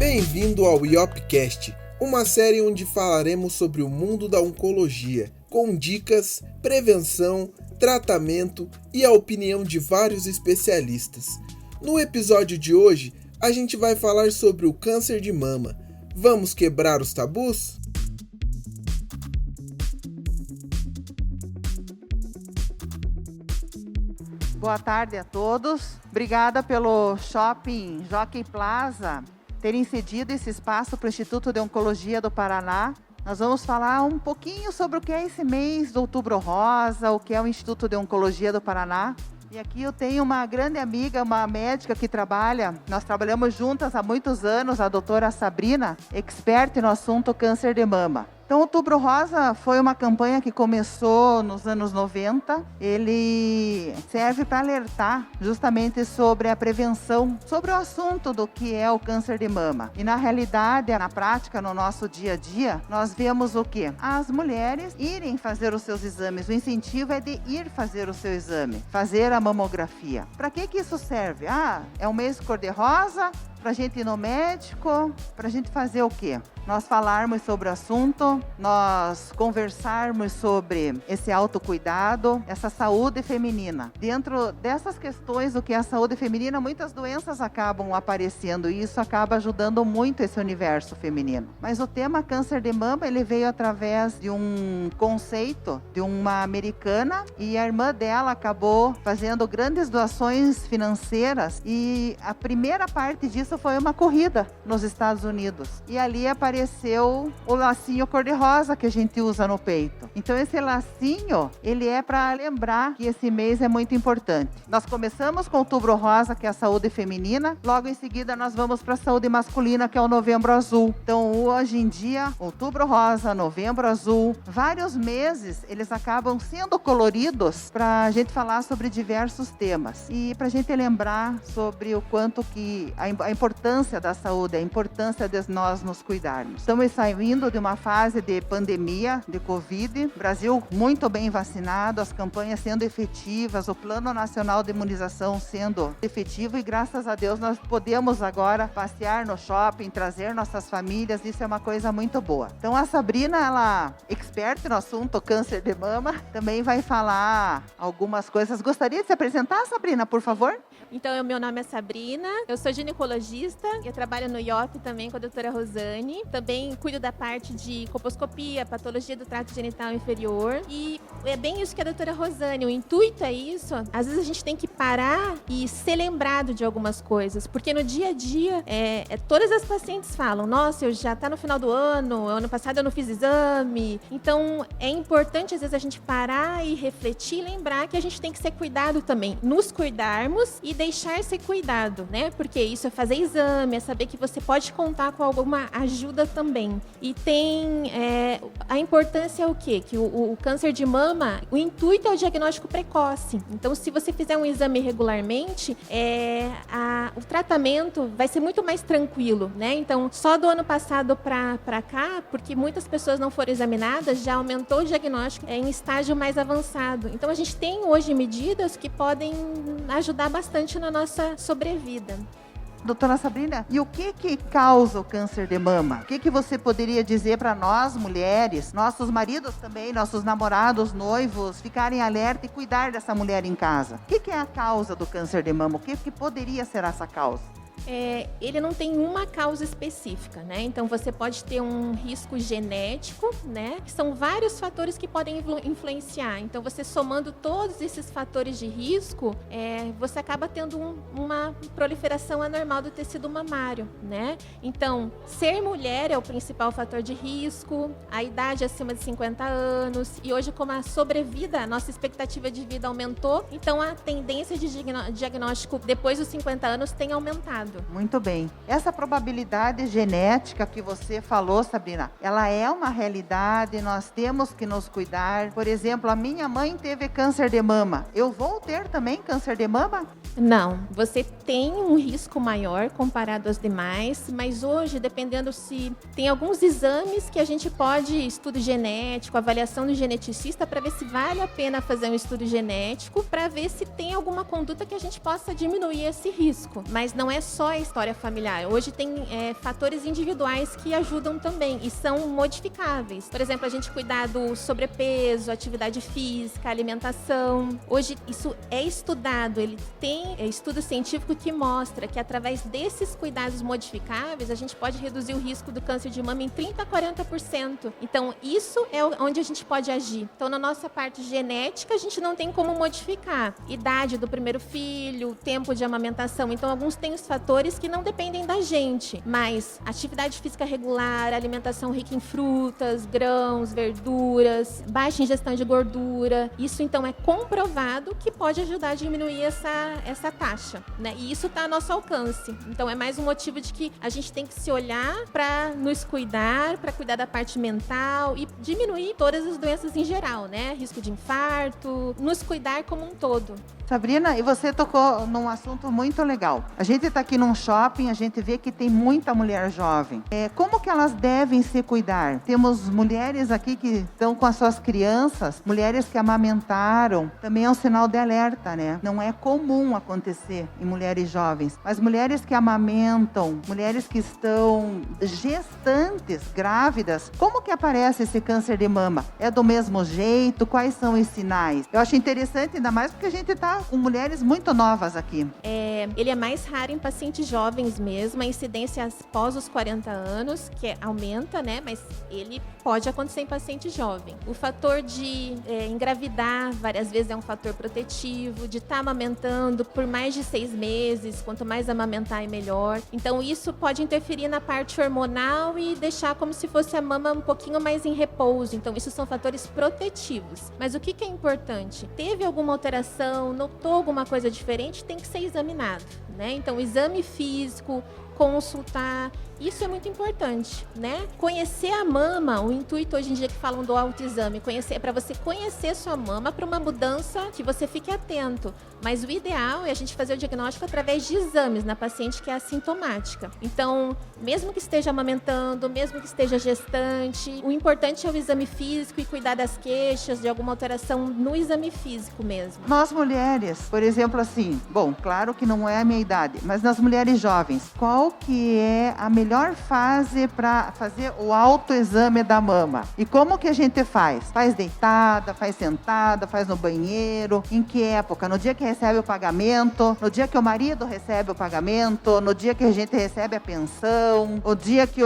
Bem-vindo ao IOPcast, uma série onde falaremos sobre o mundo da oncologia, com dicas, prevenção, tratamento e a opinião de vários especialistas. No episódio de hoje, a gente vai falar sobre o câncer de mama. Vamos quebrar os tabus? Boa tarde a todos. Obrigada pelo Shopping Jockey Plaza terem cedido esse espaço para o Instituto de Oncologia do Paraná. Nós vamos falar um pouquinho sobre o que é esse mês do Outubro Rosa, o que é o Instituto de Oncologia do Paraná. E aqui eu tenho uma grande amiga, uma médica que nós trabalhamos juntas há muitos anos, a doutora Sabrina, expert no assunto câncer de mama. Então, Outubro Rosa foi uma campanha que começou nos anos 90. Ele serve para alertar justamente sobre a prevenção, sobre o assunto do que é o câncer de mama. E na realidade, na prática, no nosso dia a dia, nós vemos o quê? As mulheres irem fazer os seus exames. O incentivo é de ir fazer o seu exame, fazer a mamografia. Para que isso serve? É um mês cor-de-rosa, para a gente ir no médico, para a gente fazer o quê? Nós falarmos sobre o assunto, nós conversarmos sobre esse autocuidado, essa saúde feminina. Dentro dessas questões, o que é a saúde feminina, muitas doenças acabam aparecendo e isso acaba ajudando muito esse universo feminino. Mas o tema câncer de mama, ele veio através de um conceito de uma americana e a irmã dela acabou fazendo grandes doações financeiras e a primeira parte disso foi uma corrida nos Estados Unidos. E ali apareceu o lacinho cor-de-rosa que a gente usa no peito. Então esse lacinho, ele é para lembrar que esse mês é muito importante. Nós começamos com o Outubro Rosa, que é a saúde feminina. Logo em seguida nós vamos para a saúde masculina, que é o Novembro Azul. Então hoje em dia, Outubro Rosa, Novembro Azul, vários meses eles acabam sendo coloridos para a gente falar sobre diversos temas. E para a gente lembrar sobre o quanto que a importância da saúde, a importância de nós nos cuidarmos. Estamos saindo de uma fase de pandemia, de Covid, Brasil muito bem vacinado, as campanhas sendo efetivas, o Plano Nacional de Imunização sendo efetivo e graças a Deus nós podemos agora passear no shopping, trazer nossas famílias, isso é uma coisa muito boa. Então a Sabrina, ela é expert no assunto câncer de mama, também vai falar algumas coisas. Gostaria de se apresentar, Sabrina, por favor? Então, meu nome é Sabrina, eu sou ginecologista, eu trabalho no IOP também com a doutora Rosane, também cuido da parte de colposcopia, patologia do trato genital inferior e é bem isso que a doutora Rosane, o intuito é isso, às vezes a gente tem que parar e ser lembrado de algumas coisas, porque no dia a dia, todas as pacientes falam, nossa, eu já tá no final do ano passado eu não fiz exame, então é importante às vezes a gente parar e refletir e lembrar que a gente tem que ser cuidado também, nos cuidarmos e deixar ser cuidado, né? Porque isso é fazer exame, é saber que você pode contar com alguma ajuda também. E tem a importância é o quê? Que o câncer de mama, o intuito é o diagnóstico precoce. Então, se você fizer um exame regularmente, o tratamento vai ser muito mais tranquilo, né? Então, só do ano passado para cá, porque muitas pessoas não foram examinadas, já aumentou o diagnóstico em estágio mais avançado. Então, a gente tem hoje medidas que podem ajudar bastante na nossa sobrevida. Doutora Sabrina, e o que causa o câncer de mama? O que você poderia dizer para nós, mulheres, nossos maridos também, nossos namorados, noivos, ficarem alerta e cuidar dessa mulher em casa? O que é a causa do câncer de mama? O que poderia ser essa causa? Ele não tem uma causa específica, né? Então, você pode ter um risco genético, né? Que são vários fatores que podem influenciar. Então, você somando todos esses fatores de risco, você acaba tendo uma proliferação anormal do tecido mamário, né? Então, ser mulher é o principal fator de risco, a idade acima de 50 anos, e hoje, como a sobrevida, a nossa expectativa de vida aumentou, então a tendência de diagnóstico depois dos 50 anos tem aumentado. Muito bem. Essa probabilidade genética que você falou, Sabrina, ela é uma realidade, nós temos que nos cuidar. Por exemplo, a minha mãe teve câncer de mama. Eu vou ter também câncer de mama? Não, você tem um risco maior comparado aos demais, mas hoje, dependendo se tem alguns exames que a gente pode, estudo genético, avaliação do geneticista, para ver se vale a pena fazer um estudo genético, para ver se tem alguma conduta que a gente possa diminuir esse risco. Mas não é só só a história familiar. Hoje tem fatores individuais que ajudam também e são modificáveis. Por exemplo, a gente cuidar do sobrepeso, atividade física, alimentação. Hoje isso é estudado, ele tem estudo científico que mostra que através desses cuidados modificáveis a gente pode reduzir o risco do câncer de mama em 30% a 40%. Então isso é onde a gente pode agir. Então na nossa parte genética a gente não tem como modificar. Idade do primeiro filho, tempo de amamentação. Então alguns têm os fatores que não dependem da gente, mas atividade física regular, alimentação rica em frutas, grãos, verduras, baixa ingestão de gordura. Isso então é comprovado que pode ajudar a diminuir essa taxa, né? E isso está ao nosso alcance. Então é mais um motivo de que a gente tem que se olhar para nos cuidar, para cuidar da parte mental e diminuir todas as doenças em geral, né? Risco de infarto, nos cuidar como um todo. Sabrina, e você tocou num assunto muito legal. A gente está aqui num shopping, a gente vê que tem muita mulher jovem. Como que elas devem se cuidar? Temos mulheres aqui que estão com as suas crianças, mulheres que amamentaram. Também é um sinal de alerta, né? Não é comum acontecer em mulheres jovens. Mas mulheres que amamentam, mulheres que estão gestantes, grávidas, como que aparece esse câncer de mama? É do mesmo jeito? Quais são os sinais? Eu acho interessante, ainda mais porque a gente está com mulheres muito novas aqui. Ele é mais raro em pacientes jovens mesmo, a incidência após os 40 anos, que aumenta, né? Mas ele pode acontecer em paciente jovem. O fator de engravidar várias vezes é um fator protetivo, de estar amamentando por mais de 6 meses, quanto mais amamentar é melhor. Então isso pode interferir na parte hormonal e deixar como se fosse a mama um pouquinho mais em repouso. Então isso são fatores protetivos. Mas o que é importante? Teve alguma alteração, notou alguma coisa diferente, tem que ser examinado, né? Então, exame físico, consultar, isso é muito importante, né? Conhecer a mama, o intuito hoje em dia que falam do autoexame, é para você conhecer sua mama para uma mudança que você fique atento. Mas o ideal é a gente fazer o diagnóstico através de exames na paciente que é assintomática. Então, mesmo que esteja amamentando, mesmo que esteja gestante, o importante é o exame físico e cuidar das queixas, de alguma alteração no exame físico mesmo. Nós mulheres, por exemplo, assim, bom, claro que não é a minha idade, mas nas mulheres jovens, qual que é a melhor fase para fazer o autoexame da mama? E como que a gente faz? Faz deitada, faz sentada, faz no banheiro? Em que época? No dia que recebe o pagamento? No dia que o marido recebe o pagamento? No dia que a gente recebe a pensão? O dia que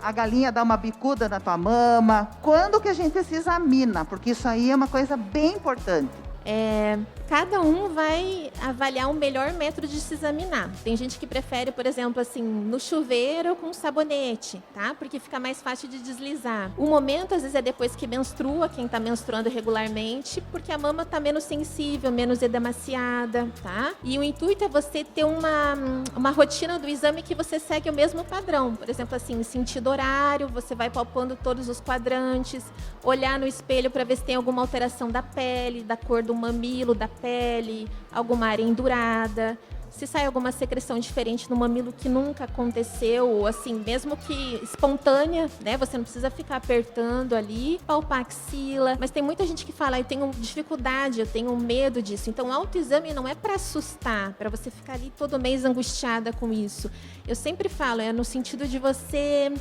a galinha dá uma bicuda na tua mama? Quando que a gente se examina? Porque isso aí é uma coisa bem importante. Cada um vai avaliar um melhor método de se examinar. Tem gente que prefere, por exemplo, assim, no chuveiro com sabonete, tá? Porque fica mais fácil de deslizar. O momento, às vezes, é depois que menstrua, quem tá menstruando regularmente, porque a mama tá menos sensível, menos edemaciada, tá? E o intuito é você ter uma rotina do exame que você segue o mesmo padrão. Por exemplo, assim, em sentido horário, você vai palpando todos os quadrantes, olhar no espelho para ver se tem alguma alteração da pele, da cor do mamilo, da pele, alguma área endurada, se sai alguma secreção diferente no mamilo que nunca aconteceu, ou assim, mesmo que espontânea, né? Você não precisa ficar apertando ali, palpar a axila. Mas tem muita gente que fala, eu tenho dificuldade, eu tenho medo disso. Então, o autoexame não é para assustar, para você ficar ali todo mês angustiada com isso. Eu sempre falo, é no sentido de você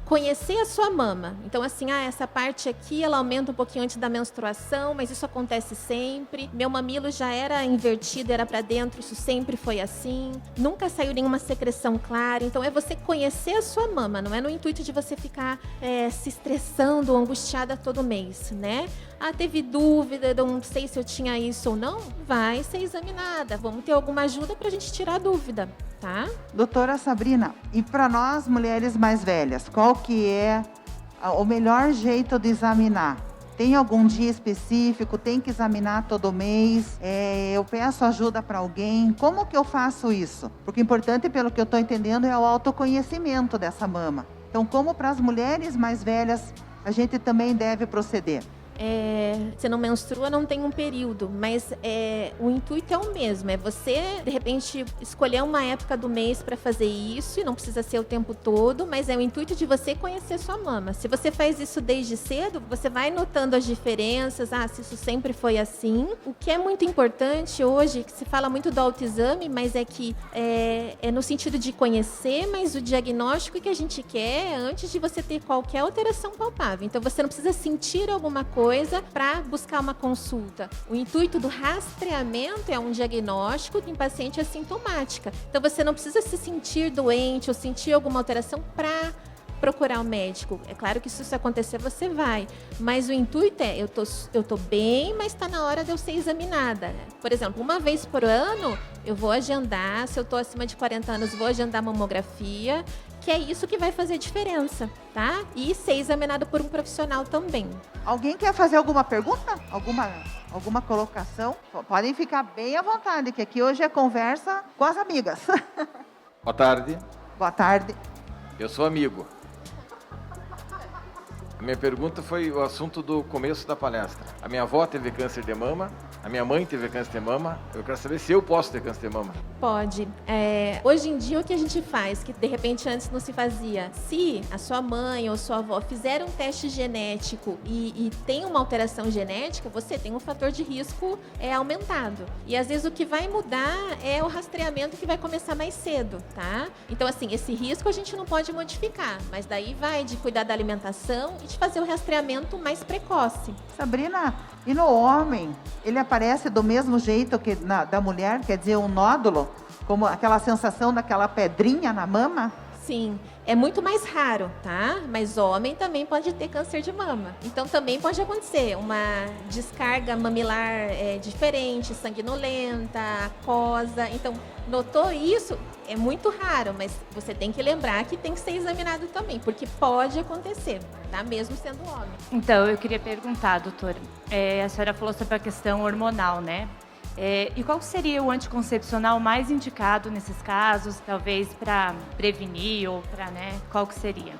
conhecer a sua mama. Então, assim, essa parte aqui, ela aumenta um pouquinho antes da menstruação, mas isso acontece sempre. Meu mamilo já era invertido, era para dentro, isso sempre foi assim. Nunca saiu nenhuma secreção clara. Então, é você conhecer a sua mama, não é no intuito de você ficar se estressando ou angustiada todo mês, né? Teve dúvida, não sei se eu tinha isso ou não? Vai ser examinada. Vamos ter alguma ajuda pra gente tirar a dúvida, tá? Doutora Sabrina, e para nós mulheres mais velhas, qual que é o melhor jeito de examinar? Tem algum dia específico? Tem que examinar todo mês? Eu peço ajuda para alguém? Como que eu faço isso? Porque o importante, pelo que eu estou entendendo, é o autoconhecimento dessa mama. Então, como para as mulheres mais velhas, a gente também deve proceder? Você não menstrua, não tem um período, mas o intuito é o mesmo. É você, de repente, escolher uma época do mês para fazer isso, e não precisa ser o tempo todo, mas é o intuito de você conhecer sua mama. Se você faz isso desde cedo, você vai notando as diferenças, se isso sempre foi assim. O que é muito importante hoje, que se fala muito do autoexame, mas é que é no sentido de conhecer, mas o diagnóstico que a gente quer é antes de você ter qualquer alteração palpável. Então, você não precisa sentir alguma coisa para buscar uma consulta. O intuito do rastreamento é um diagnóstico em paciente assintomática. Então, você não precisa se sentir doente ou sentir alguma alteração para procurar um médico. É claro que se isso acontecer, você vai. Mas o intuito é, eu tô bem, mas está na hora de eu ser examinada. Por exemplo, uma vez por ano, eu vou agendar, se eu estou acima de 40 anos, vou agendar mamografia, que é isso que vai fazer diferença, tá? E ser examinado por um profissional também. Alguém quer fazer alguma pergunta? Alguma colocação? Podem ficar bem à vontade, que aqui hoje é conversa com as amigas. Boa tarde. Boa tarde. Eu sou amigo. A minha pergunta foi o assunto do começo da palestra. A minha avó teve câncer de mama, a minha mãe teve câncer de mama. Eu quero saber se eu posso ter câncer de mama. Pode. Hoje em dia, o que a gente faz, que de repente antes não se fazia, se a sua mãe ou sua avó fizeram um teste genético e tem uma alteração genética, você tem um fator de risco aumentado. E às vezes o que vai mudar é o rastreamento, que vai começar mais cedo, tá? Então, assim, esse risco a gente não pode modificar, mas daí vai de cuidar da alimentação e de fazer o rastreamento mais precoce. Sabrina, e no homem, ele aparece do mesmo jeito que da mulher? Quer dizer, um nódulo? Como aquela sensação daquela pedrinha na mama? Sim, é muito mais raro, tá? Mas homem também pode ter câncer de mama. Então também pode acontecer uma descarga mamilar diferente, sanguinolenta, aquosa. Então, notou isso? É muito raro, mas você tem que lembrar que tem que ser examinado também, porque pode acontecer, tá? Mesmo sendo homem. Então, eu queria perguntar, doutora, a senhora falou sobre a questão hormonal, né? E qual seria o anticoncepcional mais indicado nesses casos, talvez para prevenir ou para, qual que seria?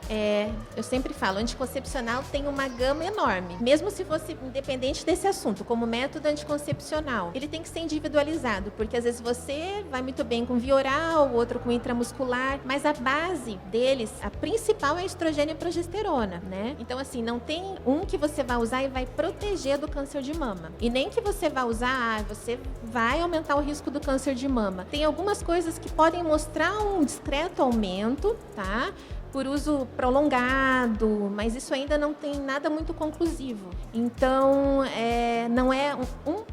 Eu sempre falo, anticoncepcional tem uma gama enorme. Mesmo se fosse independente desse assunto, como método anticoncepcional, ele tem que ser individualizado, porque às vezes você vai muito bem com via oral, o outro com intramuscular, mas a base deles, a principal é estrogênio e progesterona, né? Então, assim, não tem um que você vai usar e vai proteger do câncer de mama. E nem que você vai usar, você vai aumentar o risco do câncer de mama. Tem algumas coisas que podem mostrar um discreto aumento, tá? Por uso prolongado, mas isso ainda não tem nada muito conclusivo. Então, não é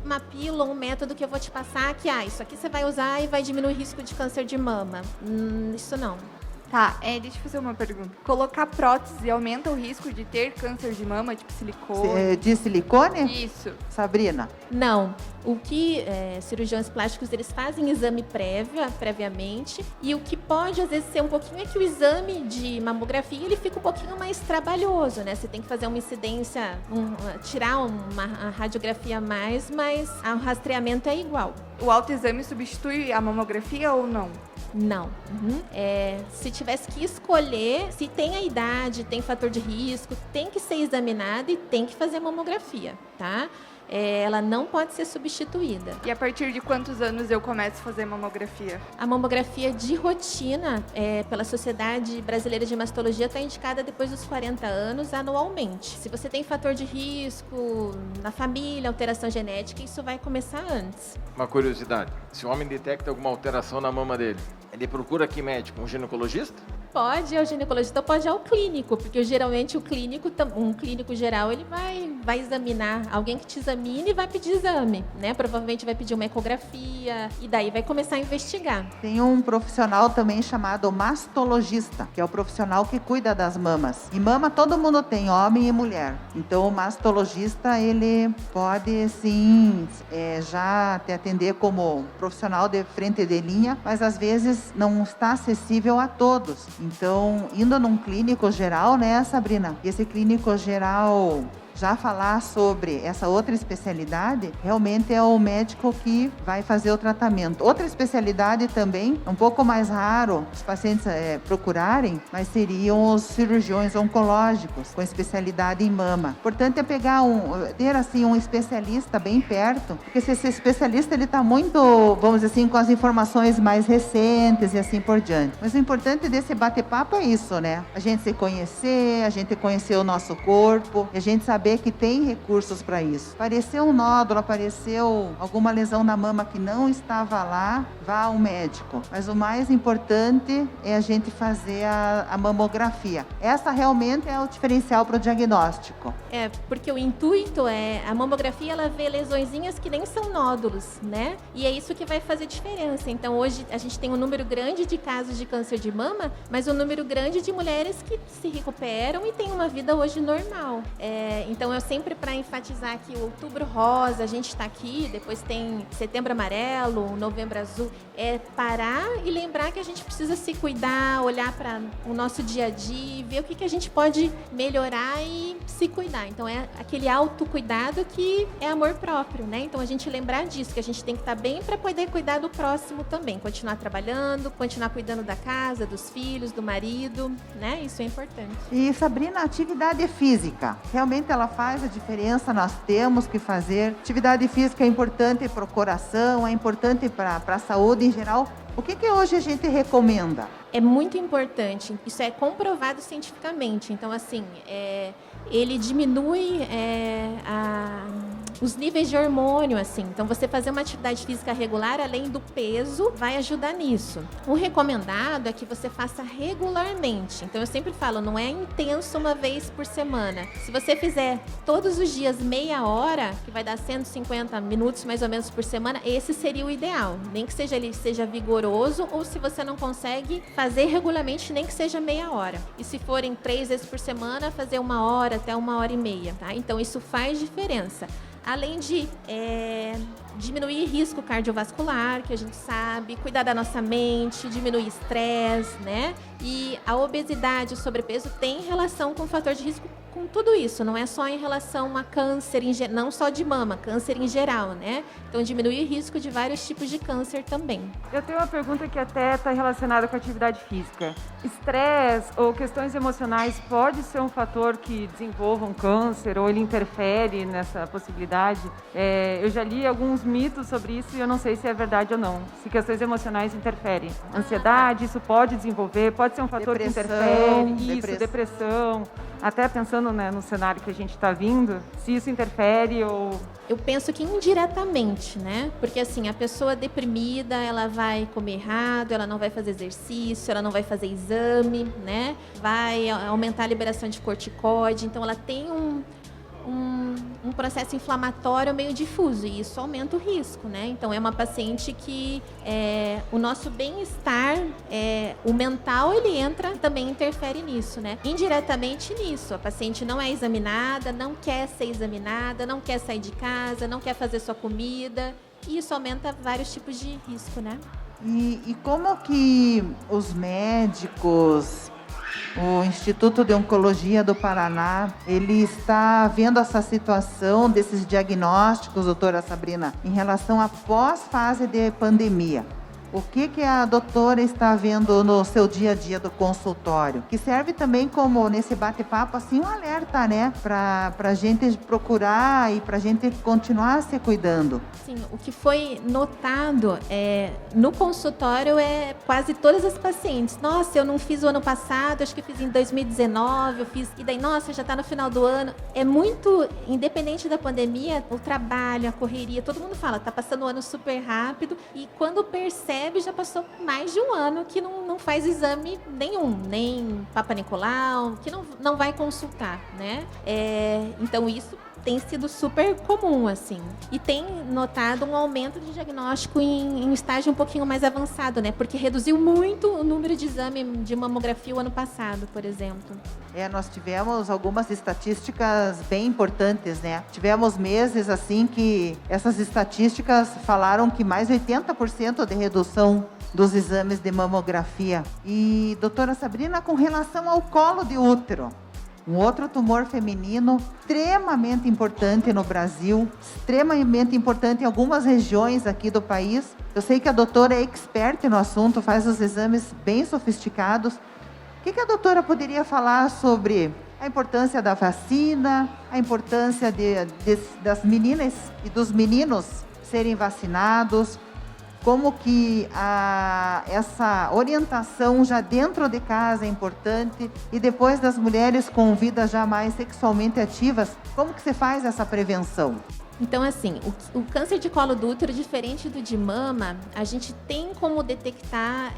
uma pílula, um método que eu vou te passar que, isso aqui você vai usar e vai diminuir o risco de câncer de mama. Isso não. Tá, deixa eu fazer uma pergunta. Colocar prótese aumenta o risco de ter câncer de mama, tipo silicone? De silicone? Isso. Sabrina? Não. O que cirurgiões plásticos, eles fazem exame previamente, e o que pode, às vezes, ser um pouquinho é que o exame de mamografia, ele fica um pouquinho mais trabalhoso, né? Você tem que fazer uma incidência, tirar uma radiografia a mais, mas o rastreamento é igual. O autoexame substitui a mamografia ou não? Não. Se tivesse que escolher, se tem a idade, tem fator de risco, tem que ser examinado e tem que fazer mamografia, tá? Ela não pode ser substituída. E a partir de quantos anos eu começo a fazer mamografia? A mamografia de rotina, pela Sociedade Brasileira de Mastologia, está indicada depois dos 40 anos anualmente. Se você tem fator de risco na família, alteração genética, isso vai começar antes. Uma curiosidade, se o homem detecta alguma alteração na mama dele, ele procura que médico? Um ginecologista? Pode ir ao ginecologista, pode ir ao clínico, porque geralmente um clínico geral, ele vai examinar, alguém que te examine e vai pedir exame, né? Provavelmente vai pedir uma ecografia e daí vai começar a investigar. Tem um profissional também chamado mastologista, que é o profissional que cuida das mamas. E mama todo mundo tem, homem e mulher. Então o mastologista, ele pode sim já te atender como profissional de frente de linha, mas às vezes não está acessível a todos. Então, indo num clínico geral, né, Sabrina? Esse clínico geral já falar sobre essa outra especialidade, realmente é o médico que vai fazer o tratamento. Outra especialidade também, um pouco mais raro os pacientes procurarem, mas seriam os cirurgiões oncológicos com especialidade em mama. Importante é ter assim um especialista bem perto, porque se esse especialista ele está muito, vamos dizer assim, com as informações mais recentes e assim por diante. Mas o importante desse bate-papo é isso, né? A gente se conhecer, a gente conhecer o nosso corpo, e a gente saber que tem recursos para isso. Apareceu um nódulo, apareceu alguma lesão na mama que não estava lá, vá ao médico. Mas o mais importante é a gente fazer a mamografia. Essa realmente é o diferencial para o diagnóstico. Porque o intuito a mamografia, ela vê lesõezinhas que nem são nódulos, né? E é isso que vai fazer diferença. Então, hoje a gente tem um número grande de casos de câncer de mama, mas um número grande de mulheres que se recuperam e têm uma vida hoje normal. Então, eu sempre, para enfatizar que o Outubro Rosa, a gente está aqui, depois tem Setembro Amarelo, Novembro Azul, parar e lembrar que a gente precisa se cuidar, olhar para o nosso dia a dia, ver o que a gente pode melhorar e se cuidar. Então, é aquele autocuidado que é amor próprio, né? Então, a gente lembrar disso, que a gente tem que estar bem para poder cuidar do próximo também. Continuar trabalhando, continuar cuidando da casa, dos filhos, do marido, né? Isso é importante. E, Sabrina, atividade física. Realmente ela faz a diferença, nós temos que fazer. Atividade física é importante para o coração, é importante para a saúde em geral. O que hoje a gente recomenda? É muito importante. Isso é comprovado cientificamente. Então, assim, ele diminui os níveis de hormônio, assim. Então, você fazer uma atividade física regular, além do peso, vai ajudar nisso. O recomendado é que você faça regularmente. Então, eu sempre falo, não é intenso uma vez por semana. Se você fizer todos os dias meia hora, que vai dar 150 minutos mais ou menos por semana, esse seria o ideal. Nem que ele seja vigoroso, ou se você não consegue, fazer regularmente, nem que seja meia hora. E se forem 3 vezes por semana, fazer 1 hora até 1h30, tá? Então, isso faz diferença. Além de diminuir risco cardiovascular, que a gente sabe, cuidar da nossa mente, diminuir estresse, né? E a obesidade, o sobrepeso tem relação com o fator de risco com tudo isso, não é só em relação a câncer, não só de mama, câncer em geral, né? Então, diminuir o risco de vários tipos de câncer também. Eu tenho uma pergunta que até está relacionada com a atividade física. Estresse ou questões emocionais pode ser um fator que desenvolva um câncer ou ele interfere nessa possibilidade? Eu já li alguns mitos sobre isso e eu não sei se é verdade ou não. Se questões emocionais interferem. Ansiedade, isso pode desenvolver, pode ser um fator que interfere. Depressão. Até pensando, né, no cenário que a gente está vindo, se isso interfere ou... Eu penso que indiretamente, né? Porque assim, a pessoa deprimida, ela vai comer errado, ela não vai fazer exercício, ela não vai fazer exame, né? Vai aumentar a liberação de corticoide, então ela tem um processo inflamatório meio difuso e isso aumenta o risco, né? Então, é uma paciente que o nosso bem-estar, o mental, ele também interfere nisso, né? Indiretamente nisso, a paciente não é examinada, não quer ser examinada, não quer sair de casa, não quer fazer sua comida e isso aumenta vários tipos de risco, né? E como que os médicos... O Instituto de Oncologia do Paraná, ele está vendo essa situação desses diagnósticos, doutora Sabrina, em relação à pós-fase de pandemia. O que a doutora está vendo no seu dia a dia do consultório? Que serve também como, nesse bate-papo, assim, um alerta, né? Para a gente procurar e para a gente continuar se cuidando. Sim, o que foi notado no consultório quase todas as pacientes. Nossa, eu não fiz o ano passado, acho que eu fiz em 2019, eu fiz... E daí, nossa, já está no final do ano. É muito, independente da pandemia, o trabalho, a correria, todo mundo fala, tá passando o ano super rápido e quando percebe, já passou mais de um ano que não faz exame nenhum, nem Papa Nicolau, que não vai consultar, né? Então, isso tem sido super comum, assim. E tem notado um aumento de diagnóstico em estágio um pouquinho mais avançado, né? Porque reduziu muito o número de exame de mamografia o ano passado, por exemplo. Nós tivemos algumas estatísticas bem importantes, né? Tivemos meses, assim, que essas estatísticas falaram que mais de 80% de redução dos exames de mamografia. E, doutora Sabrina, com relação ao colo de útero, Um outro tumor feminino extremamente importante no Brasil, extremamente importante em algumas regiões aqui do país. Eu sei que a doutora é expert no assunto, faz os exames bem sofisticados. O que a doutora poderia falar sobre a importância da vacina, a importância das meninas e dos meninos serem vacinados, como que essa orientação já dentro de casa é importante, e depois das mulheres com vidas já mais sexualmente ativas, como que se faz essa prevenção? Então, assim, o câncer de colo do útero, diferente do de mama, a gente tem como detectar,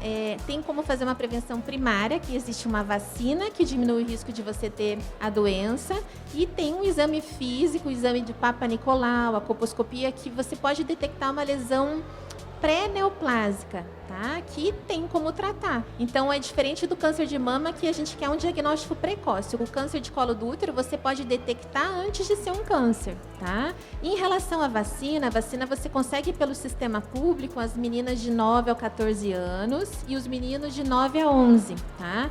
tem como fazer uma prevenção primária, que existe uma vacina que diminui o risco de você ter a doença, e tem um exame físico, o exame de Papa Nicolau, a colposcopia, que você pode detectar uma lesão pré-neoplásica, tá? Que tem como tratar. Então, é diferente do câncer de mama, que a gente quer um diagnóstico precoce. O câncer de colo do útero, você pode detectar antes de ser um câncer, tá? Em relação à vacina, você consegue pelo sistema público as meninas de 9 a 14 anos e os meninos de 9 a 11, tá?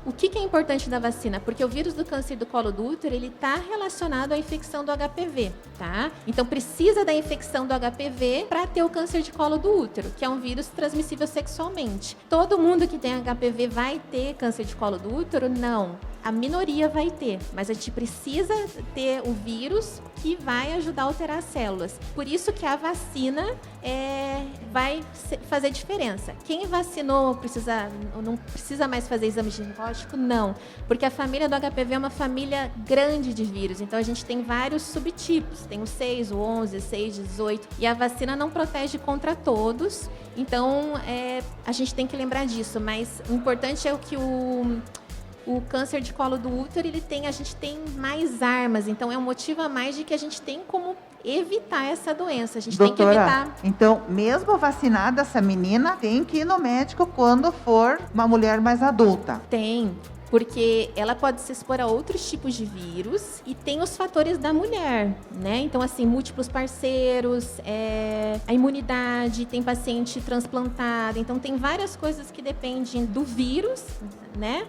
O que é importante da vacina? Porque o vírus do câncer do colo do útero, ele está relacionado à infecção do HPV, tá? Então, precisa da infecção do HPV para ter o câncer de colo do útero, que é um vírus transmissível sexualmente. Todo mundo que tem HPV vai ter câncer de colo do útero? Não. A minoria vai ter, mas a gente precisa ter o vírus que vai ajudar a alterar as células. Por isso que a vacina vai fazer diferença. Quem vacinou não precisa mais fazer exame ginecológico? Não, porque a família do HPV é uma família grande de vírus, então a gente tem vários subtipos, tem o 6, o 11, 6, 18, e a vacina não protege contra todos, então a gente tem que lembrar disso, mas o importante é que o câncer de colo do útero, a gente tem mais armas, então é um motivo a mais de que a gente tem como evitar essa doença. A gente doutora, tem que evitar. Então, mesmo vacinada, essa menina tem que ir no médico quando for uma mulher mais adulta? Tem, porque ela pode se expor a outros tipos de vírus e tem os fatores da mulher, né? Então, assim, múltiplos parceiros, a imunidade, tem paciente transplantada, então tem várias coisas que dependem do vírus, né?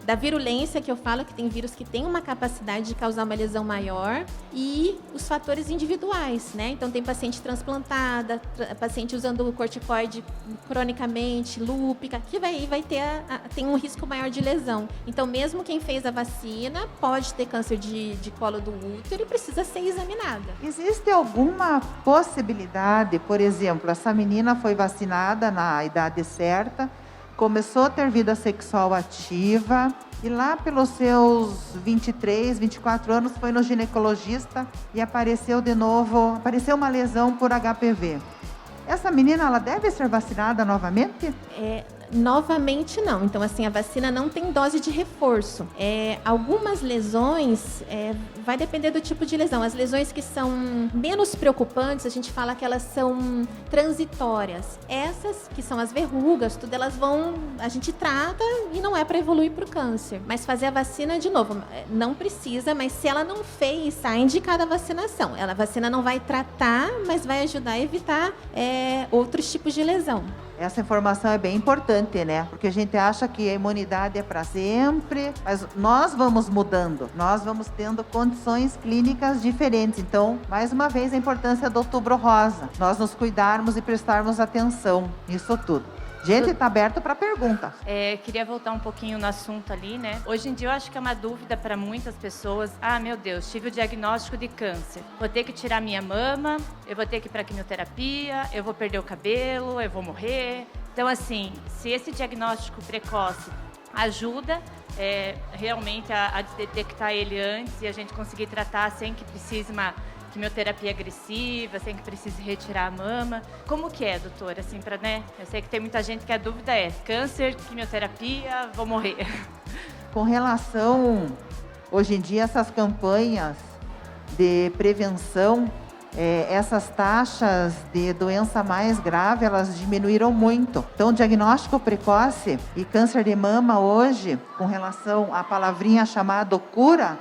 Da virulência, que eu falo que tem vírus que tem uma capacidade de causar uma lesão maior, e os fatores individuais, né? Então, tem paciente transplantada, paciente usando o corticoide cronicamente, lúpica, que vai ter tem um risco maior de lesão. Então, mesmo quem fez a vacina pode ter câncer de colo do útero e precisa ser examinada. Existe alguma possibilidade, por exemplo, essa menina foi vacinada na idade certa, começou a ter vida sexual ativa e lá pelos seus 23, 24 anos foi no ginecologista e apareceu uma lesão por HPV. Essa menina, ela deve ser vacinada novamente? Novamente não. Então, assim, a vacina não tem dose de reforço. Algumas lesões, vai depender do tipo de lesão. As lesões que são menos preocupantes, a gente fala que elas são transitórias. Essas, que são as verrugas, tudo, a gente trata e não é para evoluir para o câncer. Mas fazer a vacina, de novo, não precisa, mas se ela não fez, está indicada a vacinação. A vacina não vai tratar, mas vai ajudar a evitar outros tipos de lesão. Essa informação é bem importante, né? Porque a gente acha que a imunidade é para sempre, mas nós vamos mudando, nós vamos tendo condições clínicas diferentes. Então, mais uma vez, a importância do Outubro Rosa, nós nos cuidarmos e prestarmos atenção nisso tudo. Gente, está aberto para pergunta. Queria voltar um pouquinho no assunto ali, né? Hoje em dia eu acho que é uma dúvida para muitas pessoas. Meu Deus, tive o diagnóstico de câncer. Vou ter que tirar minha mama, eu vou ter que ir para quimioterapia, eu vou perder o cabelo, eu vou morrer. Então, assim, se esse diagnóstico precoce ajuda realmente a detectar ele antes e a gente conseguir tratar sem que precise uma quimioterapia agressiva, sem que precise retirar a mama. Como que é, doutora? Assim, né? Eu sei que tem muita gente que a dúvida é câncer, quimioterapia, vou morrer. Com relação, hoje em dia, essas campanhas de prevenção, essas taxas de doença mais grave, elas diminuíram muito. Então, o diagnóstico precoce e câncer de mama hoje, com relação à palavrinha chamada cura,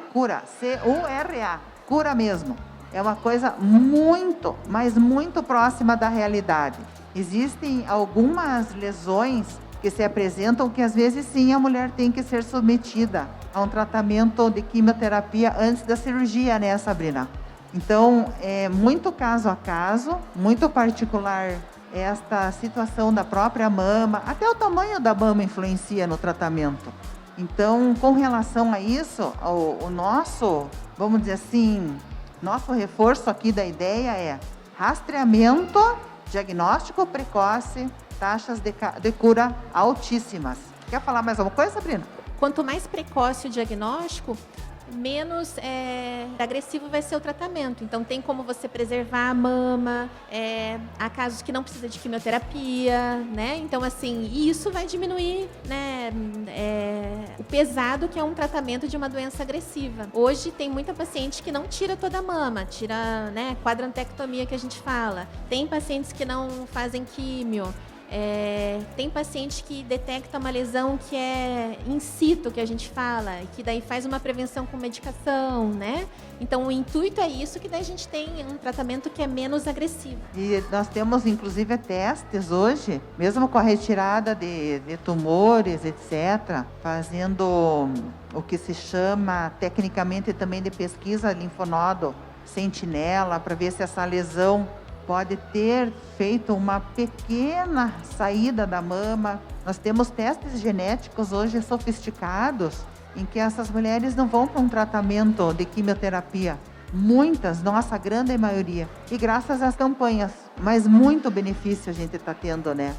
C-U-R-A, cura mesmo. É uma coisa muito, mas muito próxima da realidade. Existem algumas lesões que se apresentam que às vezes sim a mulher tem que ser submetida a um tratamento de quimioterapia antes da cirurgia, né, Sabrina? Então, é muito caso a caso, muito particular esta situação da própria mama, até o tamanho da mama influencia no tratamento. Então, com relação a isso, o nosso, vamos dizer assim, nosso reforço aqui da ideia é rastreamento, diagnóstico precoce, taxas de cura altíssimas. Quer falar mais alguma coisa, Sabrina? Quanto mais precoce o diagnóstico, menos agressivo vai ser o tratamento. Então, tem como você preservar a mama, há casos que não precisa de quimioterapia, né? Então, assim, isso vai diminuir, né, o pesado que é um tratamento de uma doença agressiva. Hoje, tem muita paciente que não tira toda a mama, tira, né, quadrantectomia que a gente fala. Tem pacientes que não fazem químio. Tem paciente que detecta uma lesão que é in situ, que a gente fala, que daí faz uma prevenção com medicação, né? Então, o intuito é isso, que daí a gente tem um tratamento que é menos agressivo. E nós temos, inclusive, testes hoje, mesmo com a retirada de tumores, etc., fazendo o que se chama, tecnicamente, também de pesquisa linfonodo sentinela, para ver se essa lesão pode ter feito uma pequena saída da mama. Nós temos testes genéticos hoje sofisticados em que essas mulheres não vão para um tratamento de quimioterapia. Muitas, nossa grande maioria. E graças às campanhas. Mas muito benefício a gente está tendo, né?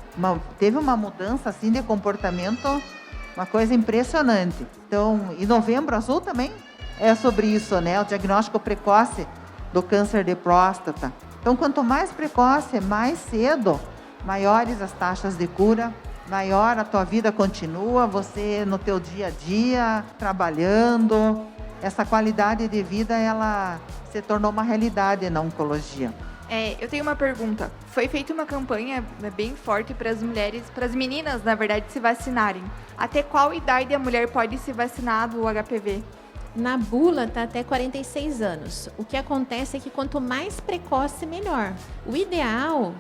Teve uma mudança assim de comportamento, uma coisa impressionante. Então, e Novembro Azul também é sobre isso, né? O diagnóstico precoce do câncer de próstata. Então, quanto mais precoce, mais cedo, maiores as taxas de cura, maior a tua vida continua, você no teu dia a dia, trabalhando. Essa qualidade de vida, ela se tornou uma realidade na oncologia. Eu tenho uma pergunta. Foi feita uma campanha bem forte para as mulheres, para as meninas, na verdade, se vacinarem. Até qual idade a mulher pode se vacinar do HPV? Na bula está até 46 anos. O que acontece é que quanto mais precoce, melhor. O ideal,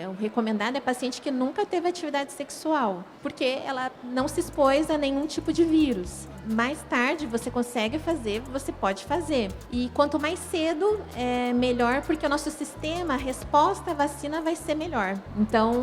o recomendado é paciente que nunca teve atividade sexual, porque ela não se expôs a nenhum tipo de vírus. Mais tarde você consegue fazer, você pode fazer. E quanto mais cedo, melhor, porque o nosso sistema, a resposta à vacina vai ser melhor. Então,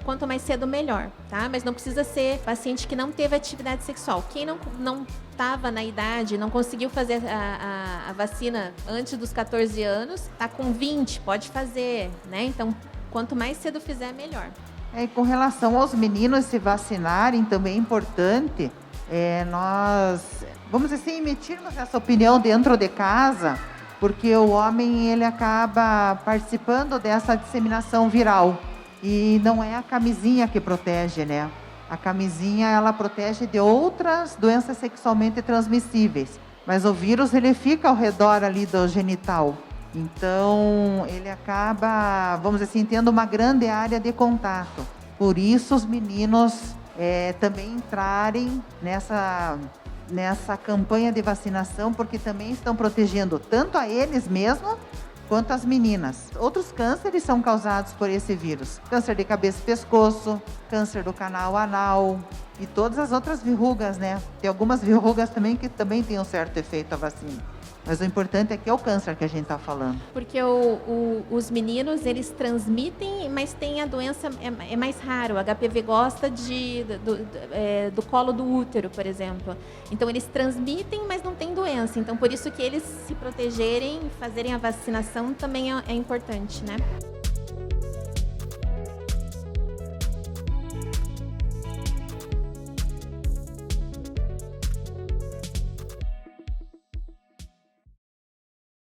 quanto mais cedo, melhor, tá? Mas não precisa ser paciente que não teve atividade sexual. Quem não estava na idade, não conseguiu fazer a vacina antes dos 14 anos, está com 20, pode fazer, né? Então, quanto mais cedo fizer, melhor. E com relação aos meninos se vacinarem, também é importante nós, vamos assim, emitirmos essa opinião dentro de casa, porque o homem, ele acaba participando dessa disseminação viral. E não é a camisinha que protege, né? A camisinha, ela protege de outras doenças sexualmente transmissíveis. Mas o vírus, ele fica ao redor ali do genital. Então, ele acaba, vamos dizer assim, tendo uma grande área de contato. Por isso, os meninos também entrarem nessa campanha de vacinação, porque também estão protegendo tanto a eles mesmos, quanto as meninas. Outros cânceres são causados por esse vírus. Câncer de cabeça e pescoço, câncer do canal anal e todas as outras verrugas, né? Tem algumas verrugas também que também têm um certo efeito a vacina. Mas o importante é que é o câncer que a gente está falando. Porque os meninos, eles transmitem, mas tem a doença, é mais raro. O HPV gosta do colo do útero, por exemplo. Então, eles transmitem, mas não tem doença. Então, por isso que eles se protegerem e fazerem a vacinação também é importante, né?